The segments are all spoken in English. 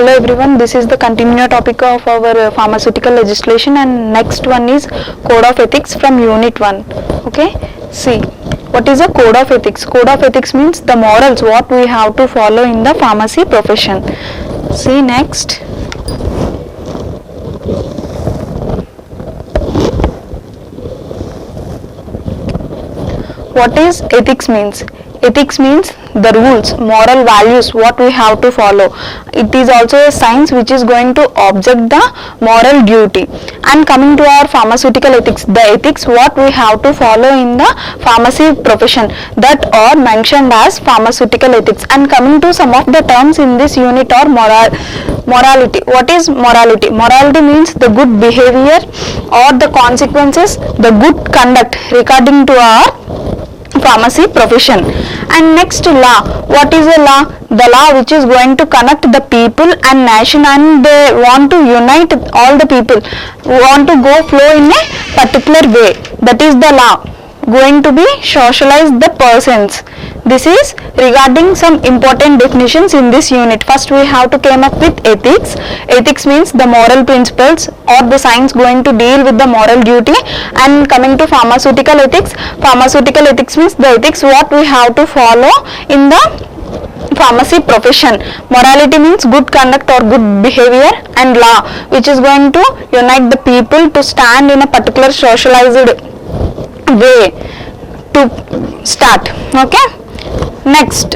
Hello everyone, this is the continued topic of our pharmaceutical legislation, and next one is Code of Ethics from Unit 1. Okay, see, what is a Code of Ethics? Code of Ethics means the morals what we have to follow in the pharmacy profession. See next. What is ethics means? Ethics means the rules, moral values what we have to follow. It is also a science which is going to object the moral duty. And coming to our pharmaceutical ethics, the ethics what we have to follow in the pharmacy profession, that are mentioned as pharmaceutical ethics. And coming to some of the terms in this unit are morality. What is morality? Morality means the good behavior or the consequences, the good conduct regarding to our pharmacy profession. And next, law. What is a law? The law which is going to connect the people and nation, and they want to unite all the people, want to go flow in a particular way. That is the law going to be socialize the persons. This is regarding some important definitions in this unit. First we have to come up with ethics. Ethics means the moral principles or the science going to deal with the moral duty. And coming to pharmaceutical ethics, pharmaceutical ethics means the ethics what we have to follow in the pharmacy profession. Morality means good conduct or good behavior, and law which is going to unite the people to stand in a particular socialized way to start. Okay, next,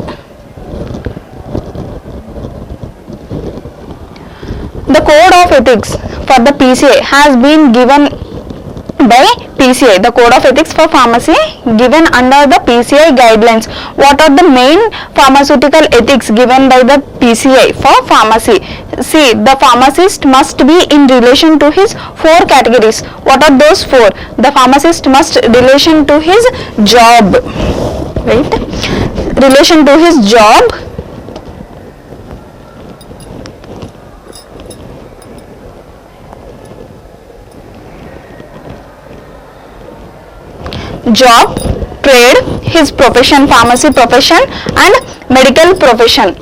the code of ethics for the PCI has been given by PCI. The code of ethics for pharmacy given under the PCI guidelines. What are the main pharmaceutical ethics given by the PCI for pharmacy? See, the pharmacist must be in relation to his four categories. What are those four? The pharmacist must relation to his job, right? Relation to his job, trade, his profession, pharmacy profession, and medical profession.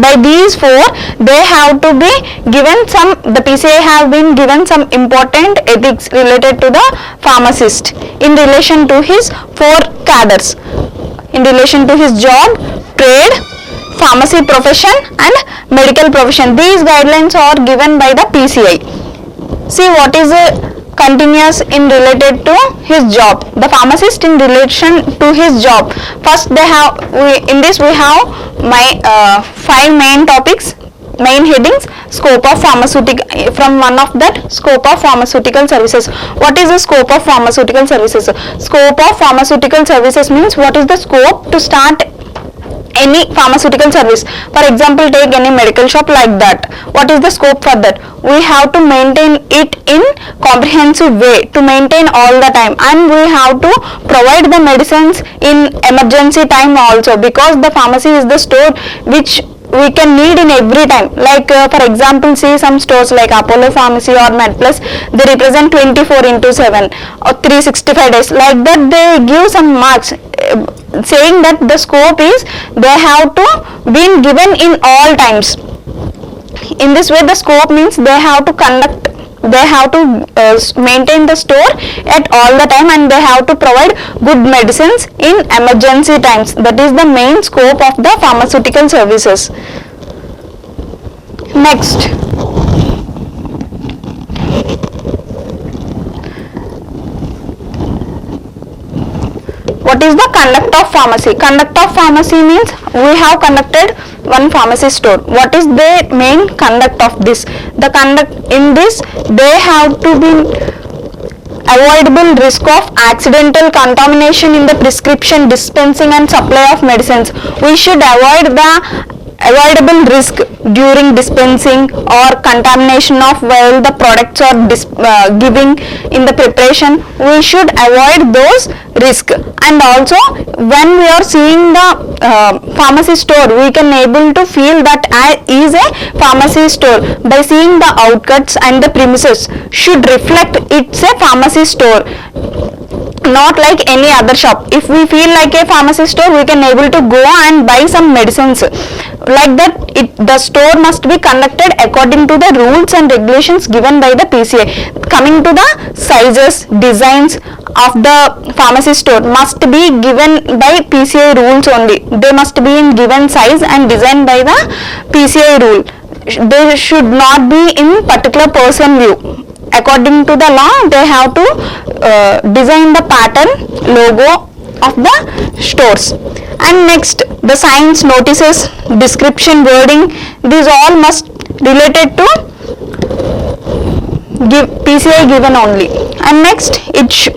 By these four, they have to be given some, the PCI have been given some important ethics related to the pharmacist in relation to his four cadres, in relation to his job, trade, pharmacy profession, and medical profession. These guidelines are given by the PCI. See, what is a continuous in related to his job? The pharmacist in relation to his job. First, they have in this we have my five main topics, main headings. Scope of pharmaceutical, from one of that, scope of pharmaceutical services. What is the scope of pharmaceutical services? Scope of pharmaceutical services means what is the scope to start any pharmaceutical service. For example, take any medical shop like that. What is the scope for that? We have to maintain it in comprehensive way, to maintain all the time, and we have to provide the medicines in emergency time also, because the pharmacy is the store which we can need in every time. Like for example, see some stores like Apollo Pharmacy or MedPlus, they represent 24/7 or 365 days. Like that, they give some marks saying that the scope is they have to be given in all times. In this way, the scope means they have to conduct, they have to maintain the store at all the time, and they have to provide good medicines in emergency times. That is the main scope of the pharmaceutical services. Next, what is the conduct of pharmacy? Conduct of pharmacy means we have conducted one pharmacy store. What is the main conduct of this? The conduct in this, they have to be avoidable risk of accidental contamination in the prescription, dispensing and supply of medicines. We should avoid the avoidable risk during dispensing or contamination of while the products are giving in the preparation. We should avoid those risk. And also, when we are seeing the pharmacy store, we can able to feel that is a pharmacy store by seeing the outcuts, and the premises should reflect it's a pharmacy store. not like any other shop. If we feel like a pharmacy store, we can able to go and buy some medicines. Like that, the store must be conducted according to the rules and regulations given by the PCI. Coming to the sizes, designs of the pharmacy store must be given by PCI rules only. They must be in given size and designed by the PCI rule. They should not be in particular person view. According to the law, they have to design the pattern, logo of the stores. And next, the signs, notices, description, wording, these all must related to PCI given only. And next, its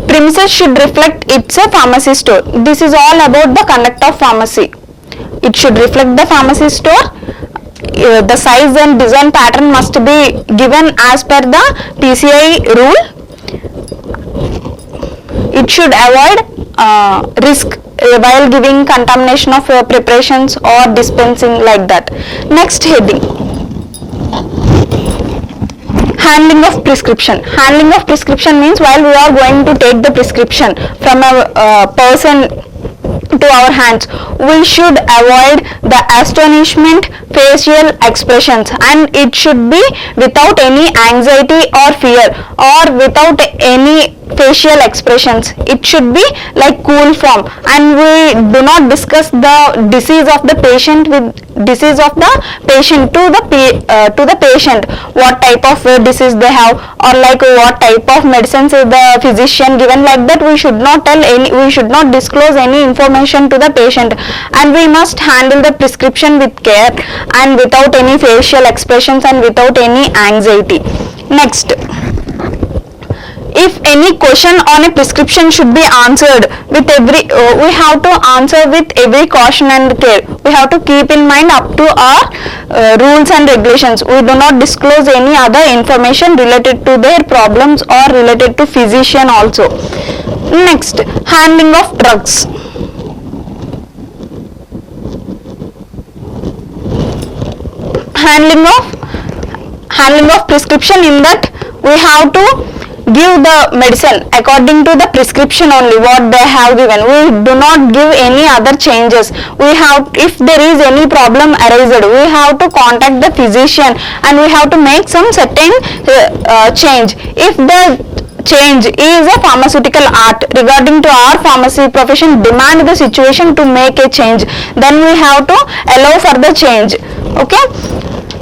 premises should reflect it's a pharmacy store. This is all about the conduct of pharmacy. It should reflect the pharmacy store. The size and design pattern must be given as per the PCI rule. It should avoid risk while giving contamination of preparations or dispensing, like that. Next heading, handling of prescription. Handling of prescription means while we are going to take the prescription from a person to our hands, we should avoid the astonishment facial expressions, and it should be without any anxiety or fear, or without any facial expressions. It should be like cool form, and we do not discuss the disease of the patient with disease of the patient to the patient, what type of disease they have, or like what type of medicines is the physician given. Like that, we should not disclose any information to the patient, and we must handle the prescription with care and without any facial expressions and without any anxiety. Next, if any question on a prescription should be answered with we have to answer with every caution and care. We have to keep in mind up to our rules and regulations. We do not disclose any other information related to their problems or related to physician also. Next, handling of drugs. Handling of prescription, in that we have to give the medicine according to the prescription only what they have given. We do not give any other changes. If there is any problem arised, we have to contact the physician and we have to make some certain change. If the change is a pharmaceutical art regarding to our pharmacy profession demand the situation to make a change, then we have to allow for the change. Okay.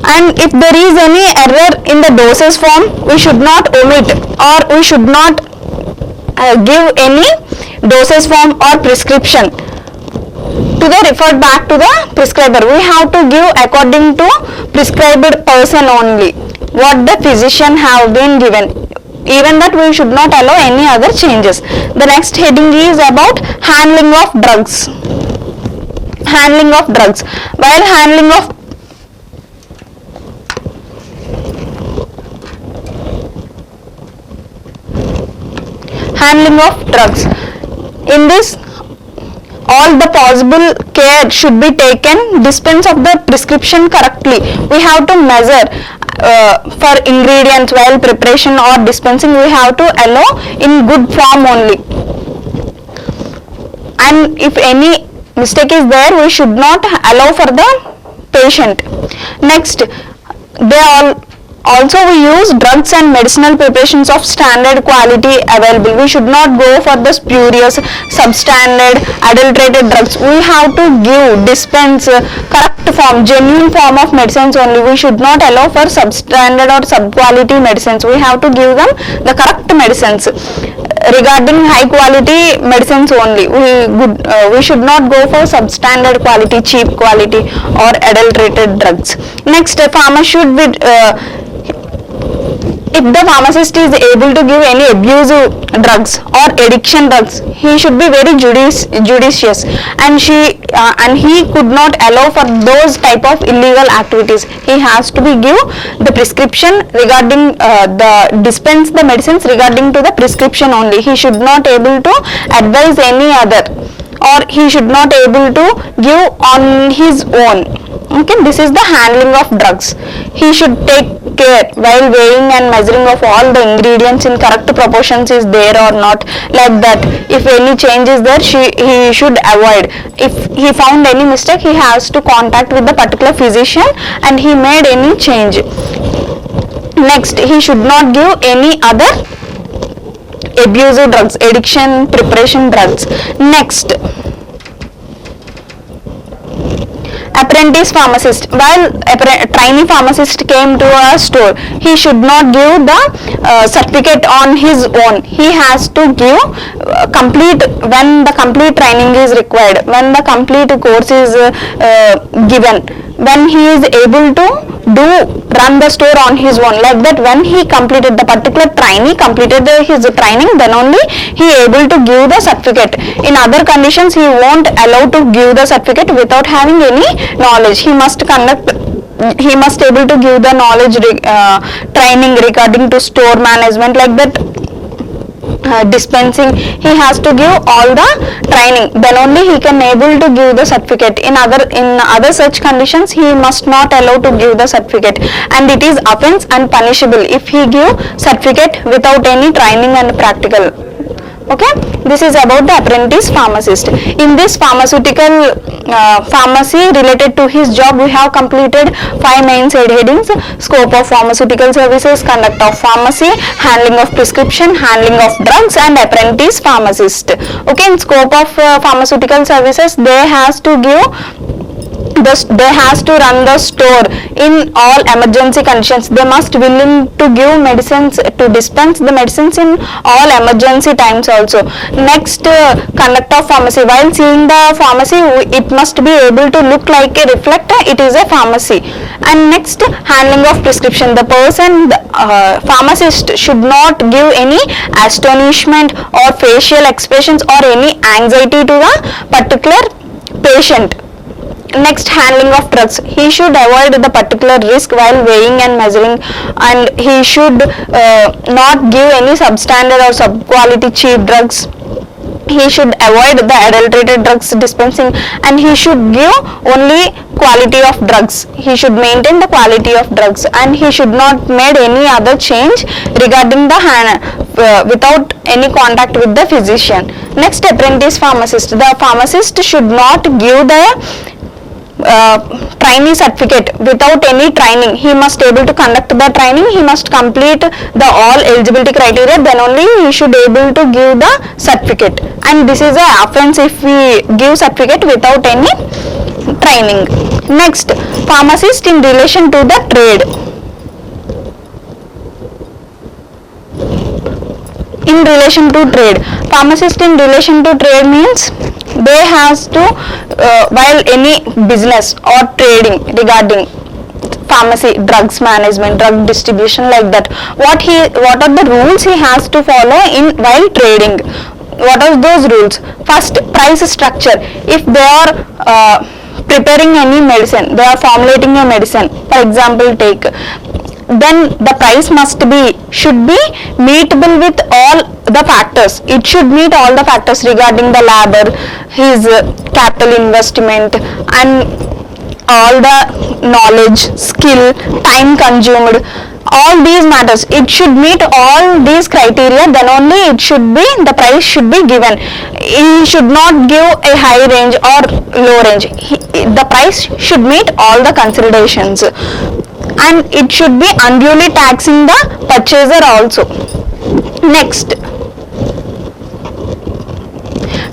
And if there is any error in the doses form, we should not omit, or we should not give any doses form or prescription to the referred back to the prescriber. We have to give according to prescribed person only what the physician have been given. Even that, we should not allow any other changes. The next heading is about handling of drugs. Handling of drugs. While handling of drugs, in this, all the possible care should be taken. Dispense of the prescription correctly. We have to measure for ingredients while preparation or dispensing. We have to allow in good form only. And if any mistake is there, we should not allow for the patient. Next, also we use drugs and medicinal preparations of standard quality available. We should not go for the spurious, substandard, adulterated drugs. We have to dispense correct form, genuine form of medicines only. We should not allow for substandard or sub-quality medicines. We have to give them the correct medicines. Regarding high quality medicines only, we should not go for substandard quality, cheap quality or adulterated drugs. Next, a pharma should be if the pharmacist is able to give any abusive drugs or addiction drugs, he should be very judicious, and he could not allow for those type of illegal activities. He has to be give the prescription regarding dispense the medicines regarding to the prescription only. He should not able to advise any other. or he should not able to give on his own. Okay, this is the handling of drugs. He should take care while weighing and measuring of all the ingredients in correct proportions is there or not, like that. If any change is there, he should avoid. If he found any mistake, he has to contact with the particular physician and he made any change. Next, he should not give any other abusive drugs, addiction preparation drugs. Next, apprentice pharmacist. While a trainee pharmacist came to a store, he should not give the certificate on his own. He has to give complete, when the complete training is required, when the complete course is given, when he is able to run the store on his own, like that. When he completed the particular trainee completed his training, then only he able to give the certificate. In other conditions, he won't allow to give the certificate without having any knowledge. He must able to give the knowledge training regarding to store management, like that. Dispensing, he has to give all the training, then only he can able to give the certificate. In other such conditions, he must not allow to give the certificate, and it is offense and punishable if he give certificate without any training and practical. Okay, this is about the apprentice pharmacist. In this pharmaceutical pharmacy related to his job, we have completed 5 main headings: scope of pharmaceutical services, conduct of pharmacy, handling of prescription, handling of drugs, and apprentice pharmacist. Okay, in scope of pharmaceutical services, they has to run the store in all emergency conditions. They must willing to give medicines, to dispense the medicines in all emergency times also. Next, conduct of pharmacy. While seeing the pharmacy, it must be able to look like a reflect it is a pharmacy. And next, handling of prescription. The pharmacist should not give any astonishment or facial expressions or any anxiety to the particular patient. Next, handling of drugs. He should avoid the particular risk while weighing and measuring, and he should not give any substandard or sub-quality cheap drugs. He should avoid the adulterated drugs dispensing, and he should give only quality of drugs. He should maintain the quality of drugs, and he should not make any other change regarding the without any contact with the physician. Next, apprentice pharmacist. The pharmacist should not give the trainee certificate without any training. He must able to conduct the training. He must complete the all eligibility criteria, then only he should able to give the certificate. And this is a offense if we give certificate without any training. Next, pharmacist in relation to the trade. In relation to trade, pharmacist in relation to trade means they has to while any business or trading regarding pharmacy, drugs management, drug distribution, like that, what are the rules he has to follow in while trading. What are those rules? First, price structure. If they are preparing any medicine, they are formulating a medicine, for example take, then the price should be meetable with all the factors. It should meet all the factors regarding the labor, his capital investment, and all the knowledge, skill, time consumed, all these matters. It should meet all these criteria, then only the price should be given. He should not give a high range or low range. The price should meet all the considerations, and it should be unduly taxing the purchaser also. Next,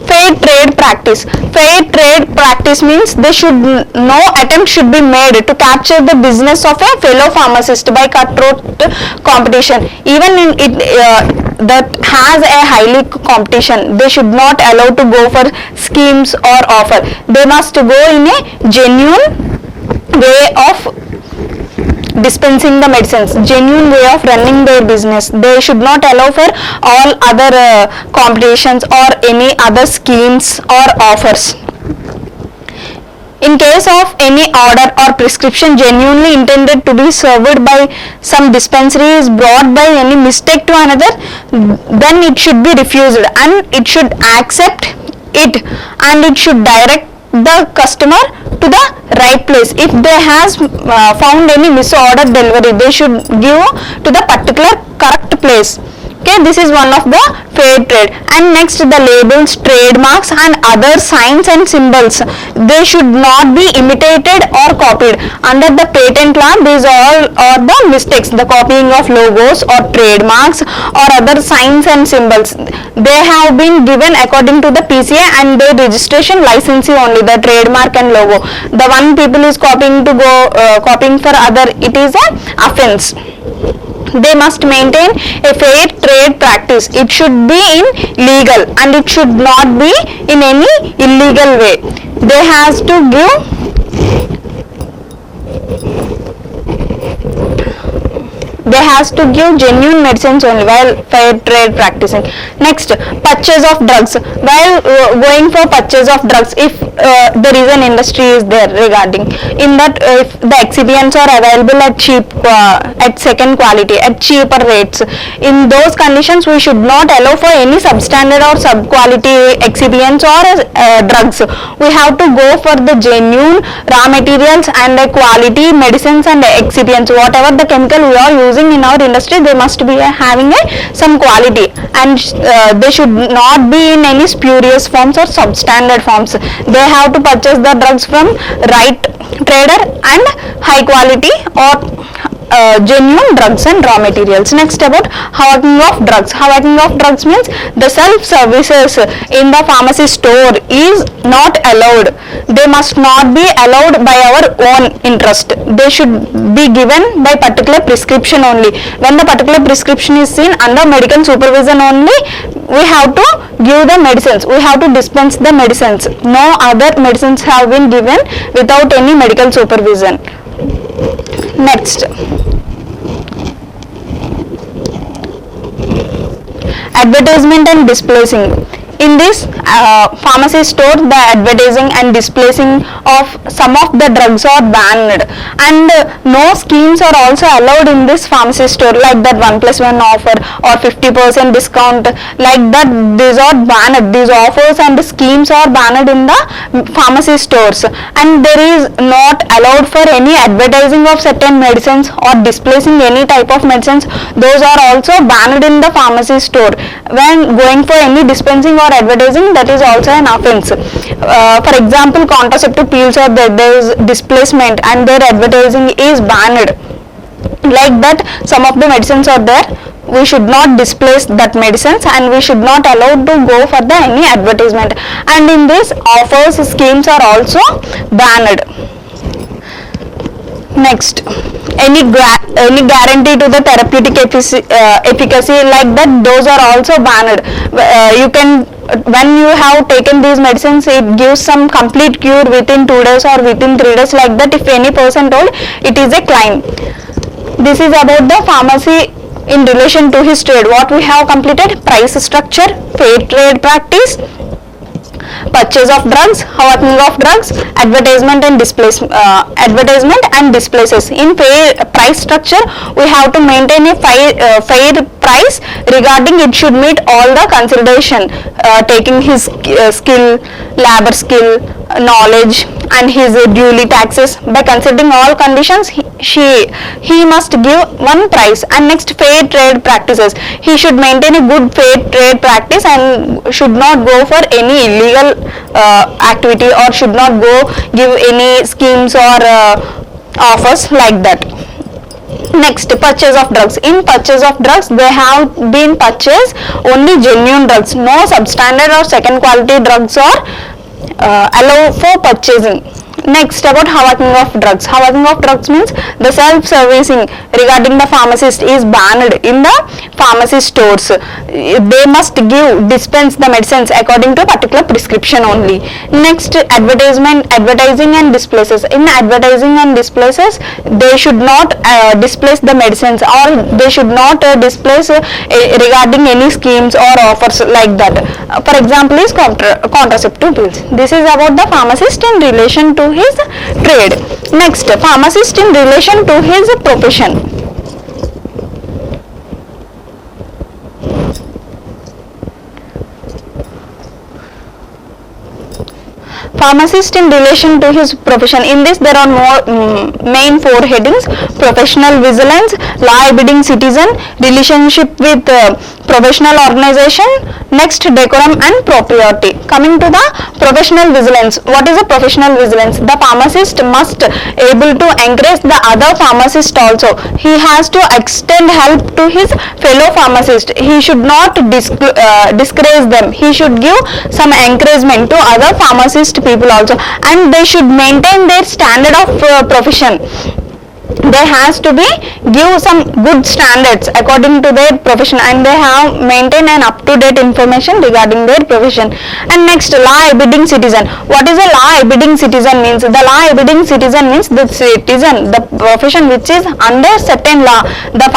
fair trade practice. Fair trade practice means no attempt should be made to capture the business of a fellow pharmacist by cutthroat competition. Even in it that has a highly competition, they should not allow to go for schemes or offer. They must go in a genuine way of dispensing the medicines, genuine way of running their business. They should not allow for all other competitions or any other schemes or offers. In case of any order or prescription genuinely intended to be served by some dispensary is brought by any mistake to another, then it should be refused, and it should accept it, and it should direct the customer to the right place. If they has found any misordered delivery, they should give to the particular correct place. Okay, this is one of the fair trade. And next, the labels, trademarks and other signs and symbols, they should not be imitated or copied. Under the patent law, these all are the mistakes, the copying of logos or trademarks or other signs and symbols. They have been given according to the PCI and their registration licensee only, the trademark and logo. The one people is copying to go copying for other, it is a offense. They must maintain a fair trade practice. It should be in legal and it should not be in any illegal way. They has to give genuine medicines only while fair trade practicing. Next, purchase of drugs. While going for purchase of drugs, if there is an industry is there regarding in that, if the excipients are available at cheap at second quality at cheaper rates, in those conditions we should not allow for any substandard or sub quality excipients or drugs. We have to go for the genuine raw materials and the quality medicines and excipients. Whatever the chemical we are using in our industry, they must be having some quality, and they should not be in any spurious forms or substandard forms. They have to purchase the drugs from right trader and high quality or genuine drugs and raw materials. Next, about hawking of drugs. Hawking of drugs means the self services in the pharmacy store is not allowed. They must not be allowed by our own interest. They should be given by particular prescription only. When the particular prescription is seen under medical supervision only, we have to give the medicines. We have to dispense the medicines. No other medicines have been given without any medical supervision. Next, advertisement and displaying. In this pharmacy store, the advertising and displaying of some of the drugs are banned, and no schemes are also allowed in this pharmacy store, like that 1+1 offer or 50% discount, like that. These are banned. These offers and schemes are banned in the pharmacy stores, and there is not allowed for any advertising of certain medicines or displaying any type of medicines. Those are also banned in the pharmacy store. When going for any dispensing or advertising, that is also an offense. For example, contraceptive pills are there is displacement and their advertising is banned. Like that, some of the medicines are there, we should not displace that medicines and we should not allow to go for the any advertisement. And in this, offers schemes are also banned. Next, any guarantee to the therapeutic efficacy, like that, those are also banned. You can, when you have taken these medicines, it gives some complete cure within 2 days or within 3 days, like that. If any person told, it is a claim. This is about the pharmacy in relation to his trade. What we have completed: price structure, fair trade practice, purchase of drugs, hawking of drugs, advertisement and displaces. In price structure, we have to maintain a fair price regarding it should meet all the consideration, taking his skill, labor skill, knowledge and his duly taxes. By considering all conditions, he must give one price. And next, fair trade practices. He should maintain a good fair trade practice and should not go for any illegal activity or should not go give any schemes or offers like that. Next, purchase of drugs. In purchase of drugs, they have been purchased only genuine drugs. No substandard or second quality drugs are allowed for purchasing. Next, about hawking of drugs. Hawking of drugs means the self-servicing regarding the pharmacist is banned in the pharmacy stores. They must dispense the medicines according to a particular prescription only. Next, advertising and displaces. In advertising and displaces, they should not displace the medicines, or they should not displace regarding any schemes or offers like that. For example, is contraceptive pills. This is about the pharmacist in relation to his trade. Next, pharmacist in relation to his profession. Pharmacist in relation to his profession. In this there are more main four headings: professional vigilance, law-abiding citizen, relationship with professional organization, next decorum and propriety. Coming to the professional vigilance. What is a professional vigilance? The pharmacist must able to encourage the other pharmacist also. He has to extend help to his fellow pharmacist. He should not discourage them. He should give some encouragement to other pharmacist people also, and they should maintain their standard of profession. They has to be give some good standards according to their profession, and they have maintain an up-to-date information regarding their profession. And next, law-abiding citizen. What is a law-abiding citizen means? The law-abiding citizen means the citizen, the profession which is under certain law. The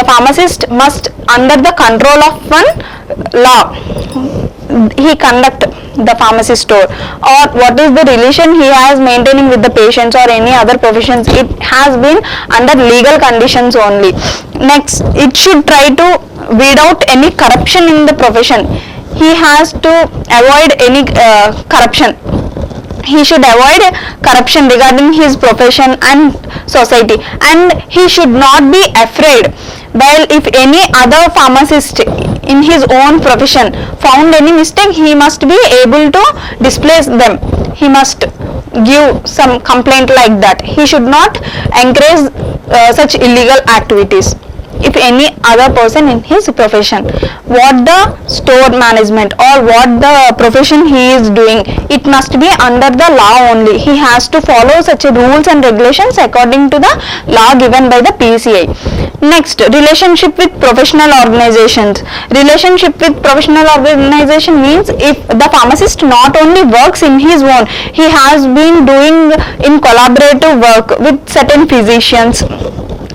pharmacist must under the control of one law. He conduct the pharmacy store, or what is the relation he has maintaining with the patients or any other professions. It has been under legal conditions only. Next, it should try to weed out any corruption in the profession. He has to avoid any corruption. He should avoid corruption regarding his profession and society, and he should not be afraid. While if any other pharmacist in his own profession found any mistake, he must be able to displace them. He must give some complaint like that. He should not encourage such illegal activities. If any other person in his profession, what the store management or what the profession he is doing, it must be under the law only. He has to follow such rules and regulations according to the law given by the PCI. Next, relationship with professional organizations. Relationship with professional organization means if the pharmacist not only works in his own, he has been doing in collaborative work with certain physicians.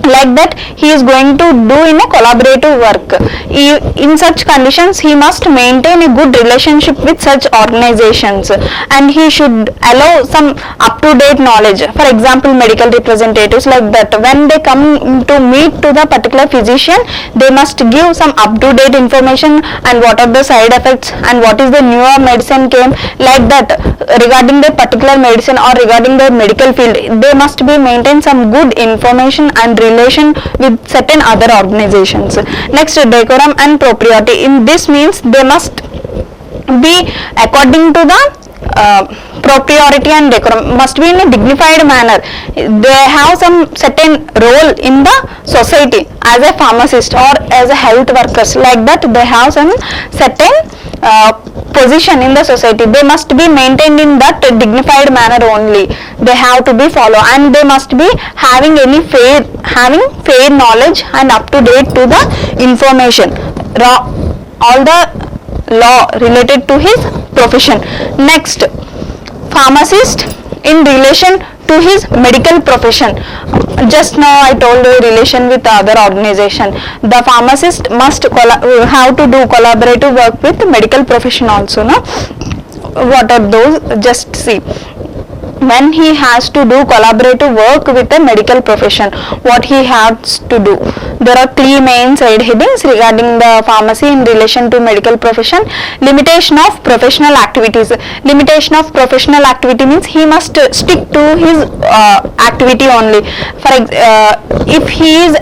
Like that, he is going to do in a collaborative work. In such conditions, he must maintain a good relationship with such organizations, and he should allow some up-to-date knowledge. For example, medical representatives, like that, when they come to meet to the particular physician, they must give some up-to-date information and what are the side effects and what is the newer medicine came, like that, regarding the particular medicine or regarding the medical field. They must be maintain some good information and relation with certain other organizations. Next, decorum and propriety. In this means they must be according to the propriety and decorum, must be in a dignified manner. They have some certain role in the society as a pharmacist or as a health workers, like that they have some certain position in the society. They must be maintained in that dignified manner only. They have to be followed, and they must be having fair knowledge and up to date to the information, all the law related to his profession. Next, pharmacist in relation to his medical profession. Just now I told you relation with other organization. The pharmacist must have to do collaborative work with medical profession also. No? What are those? Just see. When he has to do collaborative work with the medical profession, what he has to do? There are three main side headings regarding the pharmacy in relation to medical profession. Limitation of professional activities. Limitation of professional activity means he must stick to his activity only. If he is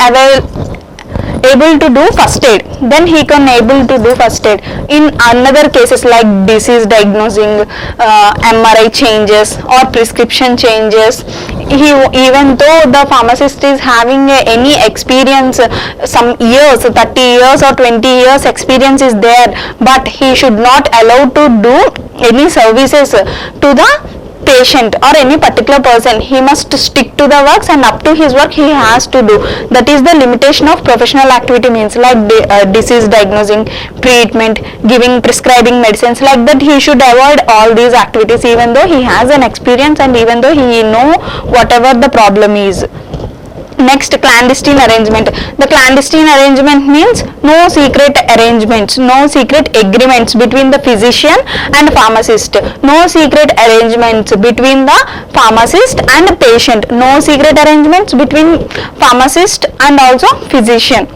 able to do first aid, then he can able to do first aid. In another cases like disease diagnosing, MRI changes or prescription changes, even though the pharmacist is having any experience, some years, 30 years or 20 years experience is there, but he should not allow to do any services to the patient or any particular person. He must stick to the works, and up to his work he has to do. That is the limitation of professional activity means, like disease diagnosing, treatment, giving, prescribing medicines, like that he should avoid all these activities even though he has an experience and even though he know whatever the problem is. Next, clandestine arrangement. The clandestine arrangement means no secret arrangements, no secret agreements between the physician and pharmacist, no secret arrangements between the pharmacist and patient, no secret arrangements between pharmacist and also physician.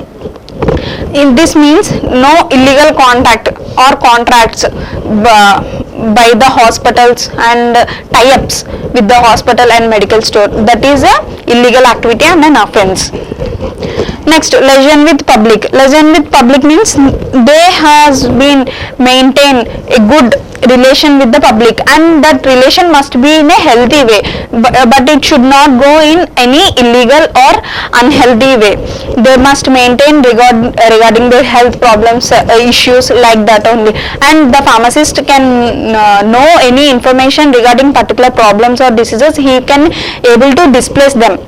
In this means no illegal contact or contracts by the hospitals and tie-ups with the hospital and medical store, that is a illegal activity and an offense. Next, liaison with public. Liaison with public means they has been maintain a good relation with the public, and that relation must be in a healthy way, but it should not go in any illegal or unhealthy way. They must maintain regarding their health problems, issues like that only, and the pharmacist can know any information regarding particular problems or diseases. He can able to displace them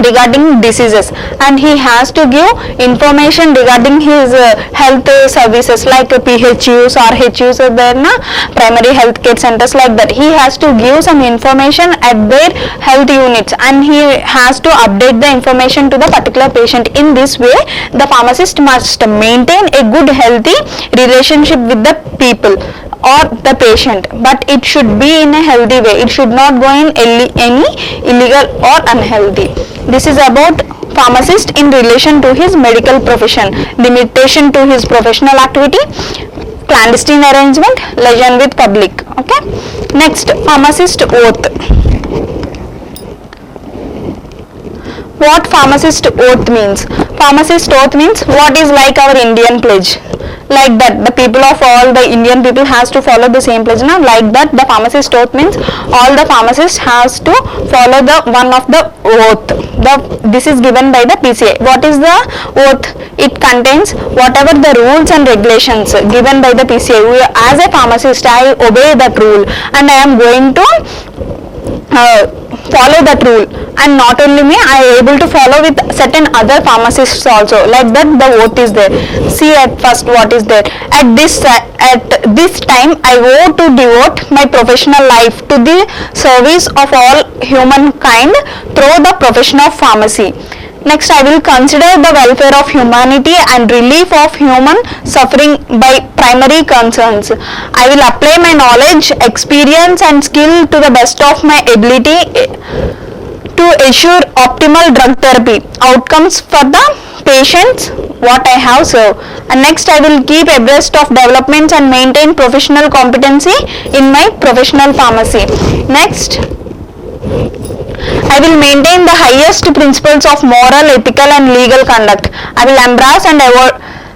regarding diseases, and he has to give information regarding his health services like PHUs or HUs or there na primary health care centers, like that. He has to give some information at their health units, and he has to update the information to the particular patient. In this way, the pharmacist must maintain a good healthy relationship with the people or the patient, but it should be in a healthy way. It should not go in any illegal or unhealthy. This is about pharmacist in relation to his medical profession. Limitation to his professional activity, clandestine arrangement, liaison with public. Okay. Next, pharmacist oath. What pharmacist oath means? Pharmacist oath means what is like our Indian pledge. Like that, the people of all the Indian people has to follow the same pledge. Now, like that, the pharmacist oath means all the pharmacists has to follow the one of the oath. This is given by the PCI. What is the oath? It contains whatever the rules and regulations given by the PCI. As a pharmacist, I obey that rule, and I am going to follow that rule, and not only me, I am able to follow with certain other pharmacists also. Like that, the oath is there. See at first what is there. At this time, I vow to devote my professional life to the service of all humankind through the profession of pharmacy. Next, I will consider the welfare of humanity and relief of human suffering by primary concerns. I will apply my knowledge, experience and skill to the best of my ability to assure optimal drug therapy outcomes for the patients what I have served. And next, I will keep abreast of developments and maintain professional competency in my professional pharmacy. Next, I will maintain the highest principles of moral, ethical and legal conduct. I will embrace and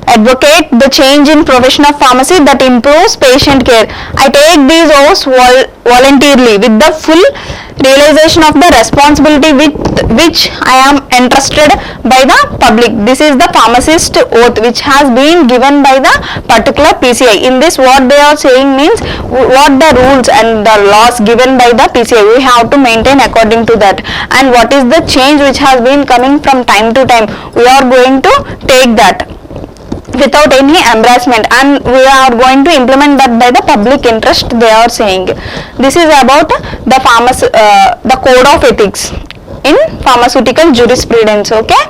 advocate the change in profession of pharmacy that improves patient care. I take these oaths voluntarily with the full realization of the responsibility with which I am entrusted by the public. This is the pharmacist oath which has been given by the particular PCI. In this, what they are saying means what the rules and the laws given by the PCI, we have to maintain according to that, and what is the change which has been coming from time to time, we are going to take that without any embarrassment, and we are going to implement that by the public interest, they are saying. This is about the code of ethics in pharmaceutical jurisprudence. Okay.